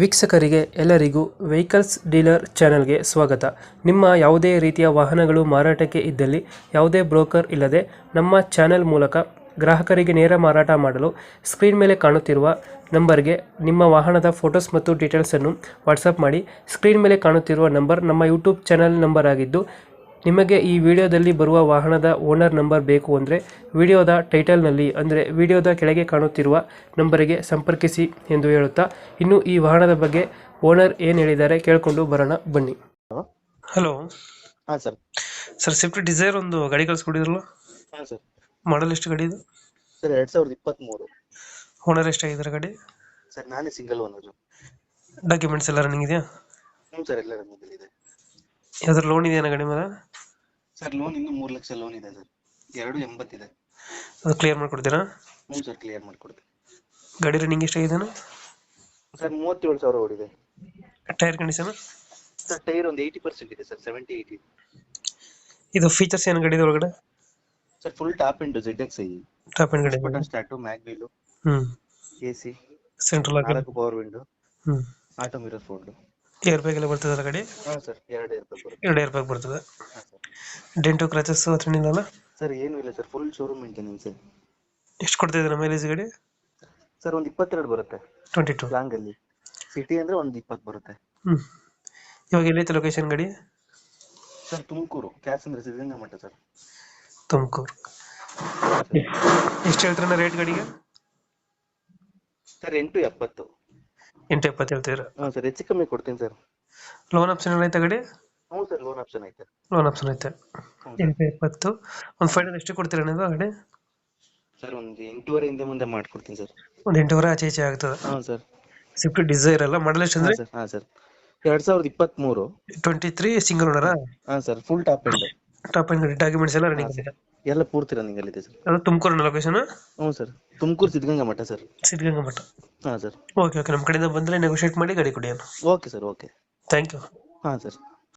ವೀಕ್ಷಕರಿಗೆ ಎಲ್ಲರಿಗೂ vehicles dealer ಚಾನೆಲ್ಗೆ ಸ್ವಾಗತ. ನಿಮ್ಮ ಯಾವುದೇ ರೀತಿಯ ವಾಹನಗಳು ಮಾರಾಟಕ್ಕೆ ಇದ್ದಲ್ಲಿ ಯಾವುದೇ ಬ್ರೋಕರ್ ಇಲ್ಲದೆ ನಮ್ಮ ಚಾನೆಲ್ ಮೂಲಕ ಗ್ರಾಹಕರಿಗೆ ನೇರ ಮಾರಾಟ ಮಾಡಲು ಸ್ಕ್ರೀನ್ ಮೇಲೆ ಕಾಣುತ್ತಿರುವ ನಂಬರ್ಗೆ ನಿಮ್ಮ ವಾಹನದ ಫೋಟೋಸ್ ಮತ್ತು ಡೀಟೇಲ್ಸನ್ನು ವಾಟ್ಸಪ್ ಮಾಡಿ. ಸ್ಕ್ರೀನ್ ಮೇಲೆ ಕಾಣುತ್ತಿರುವ ನಂಬರ್ ನಮ್ಮ ಯೂಟ್ಯೂಬ್ ಚಾನೆಲ್ ನಂಬರ್ ಆಗಿದ್ದು, ನಿಮಗೆ ಈ ವಿಡಿಯೋದಲ್ಲಿ ಬರುವ ವಾಹನದ ಓನರ್ ನಂಬರ್ ಬೇಕು ಅಂದರೆ ವಿಡಿಯೋದ ಟೈಟಲ್ನಲ್ಲಿ ಅಂದರೆ ವಿಡಿಯೋದ ಕೆಳಗೆ ಕಾಣುತ್ತಿರುವ ನಂಬರಿಗೆ ಸಂಪರ್ಕಿಸಿ ಎಂದು ಹೇಳುತ್ತಾ, ಇನ್ನು ಈ ವಾಹನದ ಬಗ್ಗೆ ಓನರ್ ಏನು ಹೇಳಿದ್ದಾರೆ ಕೇಳಿಕೊಂಡು ಬರೋಣ ಬನ್ನಿ. ಹಲೋ. ಹಲೋ ಹಾಂ ಸರ್. ಸರ್, ಸ್ವಿಫ್ಟ್ ಡಿಸೈರ್ ಒಂದು ಗಾಡಿ ಕಳಿಸ್ಕೊಡಿದ್ರಲ್ಲ, ಹಾಂ ಸರ್. ಮಾಡಲ್ ಎಷ್ಟು ಗಾಡಿ ಇದು? ಸರ್ 2023. ಓನರ್ ಎಷ್ಟಾಗಿದ್ದಾರೆ ಗಾಡಿ? ಸರ್ ನಾನೇ ಸಿಂಗಲ್ ಓನರು. ಡಾಕ್ಯುಮೆಂಟ್ಸ್ ಎಲ್ಲ ರನ್ನಿಂಗ್ ಇದೆಯಾ? ಹ್ಞೂ ಸರ್, ಎಲ್ಲ ರನ್ನಿಂಗ್ ಇದೆ. ಯಾವ್ದಾದ್ರು ಲೋನ್ ಇದೆಯಾ ಗಾಡಿ ಮೇಲೆ? ಸರ್ ಲೋನ್ ಇನ್ನೂ 3 ಲಕ್ಷ ಲೋನ್ ಇದೆ ಸರ್. 280 ಇದೆ. ಅದು ಕ್ಲಿಯರ್ ಮಾಡ್ಕೊಡ್ತೀರಾ? ಹ್ಞೂ ಸರ್, ಕ್ಲಿಯರ್ ಮಾಡಿಕೊಡ್ತೀನಿ. ಗಾಡಿ ರನ್ನಿಂಗ್ ಎಷ್ಟಾಗಿದೆ? ಸರ್ 37,000 ಓಡಿದೆ. Tyre condition? ಸರ್ ಟೈರ್ ಒಂದು 80% ಇದೆ ಸರ್, 70-80. ಇದು ಫೀಚರ್ಸ್ ಏನು ಗಾಡಿ ಒಳಗಡೆ? Sir full top into ZXi, top end ಗಾಡಿ. Button start, mag wheel, AC, central lock, 4 power window, auto mirror fold. Air bag ಎಲ್ಲ ಬರ್ತದಲ್ಲ ಗಾಡಿ? ಹಾಂ ಸರ್, 2 ಏರ್ ಬ್ಯಾಗ್ ಬರುತ್ತೆ. 2 ಏರ್ ಬ್ಯಾಗ್ ಬರ್ತದೆ. ಹಾಂ ಸರ್. ಡೆಂಟು ಕ್ರಾಚಸ್ ಹತ್ರ ಏನಿಲ್ಲ? ಸರ್ ಏನೂ ಇಲ್ಲ ಸರ್, ಫುಲ್ ಶೋರೂಮ್ ಮೇಂಟೆನೆನ್ಸ್. ಎಷ್ಟು ಕೊಡ್ತಿದ್ದೀರಾ ಮೈಲೇಜ್ ಗಾಡಿ? ಸರ್ ಒಂದು 22 ಬರುತ್ತೆ 22. ಲಾಂಗ್ ಅಲ್ಲಿ. ಸಿಟಿ ಅಂದ್ರೆ ಒಂದು 20 ಬರುತ್ತೆ. ಇವಾಗ ಎಲ್ಲೈತೆ ಲೊಕೇಶನ್ ಗಾಡಿ? ಸರ್ ತುಮಕೂರು, ಕ್ಯಾಸ್ ಅಂದ್ರೆ ಸಿದ್ಧಗಂಗಾ ಮಠ ಸರ್. ತುಮಕೂರು. ಎಷ್ಟು ಹೇಳ್ತೀರ ರೇಟ್ ಗಾಡಿಗೆ? ಸರ್ 870. 870 ಹೇಳ್ತೀರಾ? ಹಾಂ ಸರ್, ಹೆಚ್ಚು ಕಮ್ಮಿ ಕೊಡ್ತೀನಿ ಸರ್. ಲೋನ್ ಆಪ್ಷನ್ ಎಲ್ಲ ಐತೆ ಗಾಡಿ? ಹ್ಞೂ ಸರ್, ಲೋನ್ ಆಪ್ಷನ್ ಐತೆ. ಲೋನ್ ಆಪ್ಷನ್ ಐತೆ. 870. ಒಂದು ಫೈನಲ್ ಎಷ್ಟು ಕೊಡ್ತೀರಾ ನೀವು ಗಾಡಿ? ಸರ್ ಒಂದು 8.5 ಹಿಂದೆ ಮುಂದೆ ಮಾಡ್ಕೊಡ್ತೀನಿ ಸರ್. ಒಂದು 8.5 ಆಚೆ ಈಚೆ ಆಗ್ತದೆ. ಹಾಂ ಸರ್. ಸ್ವಿಫ್ಟ್ ಡಿಸೈರ್ ಅಲ್ಲ, ಮಾಡಲ್ ಎಷ್ಟು ಅಂದ್ರೆ? ಹಾಂ ಸರ್ 2023. 23 ಸಿಂಗಲ್ ಓನರಾ? ಹಾಂ sir, full top end. Top end ಗಾಡಿ, ಡಾಕ್ಯುಮೆಂಟ್ಸ್ ಎಲ್ಲ ರನ್ನಿಂಗ್ ಇದೆ? ಎಲ್ಲ ಪೂರ್ತಿ ರನ್ನಿಂಗ್ ಅಲ್ಲಿದೆ ಸರ್. ಅದು ತುಮಕೂರಿನ ಲೊಕೇಶನ್? ಹ್ಞೂ ಸರ್, ತುಮಕೂರು ಸಿದ್ಧಗಂಗಾ ಮಠ ಸರ್. ಸಿದ್ಧಗಂಗಾ ಮಠ. ಹಾಂ ಸರ್. ಓಕೆ ಓಕೆ, ನಮ್ಮ ಕಡೆಯಿಂದ ಬಂದರೆ ನೆಗೋಷಿಯೇಟ್ ಮಾಡಿ ಗಾಡಿ ಕೊಡಿ. Okay sir, okay. Thank you. ಹಾಂ ಸರ್.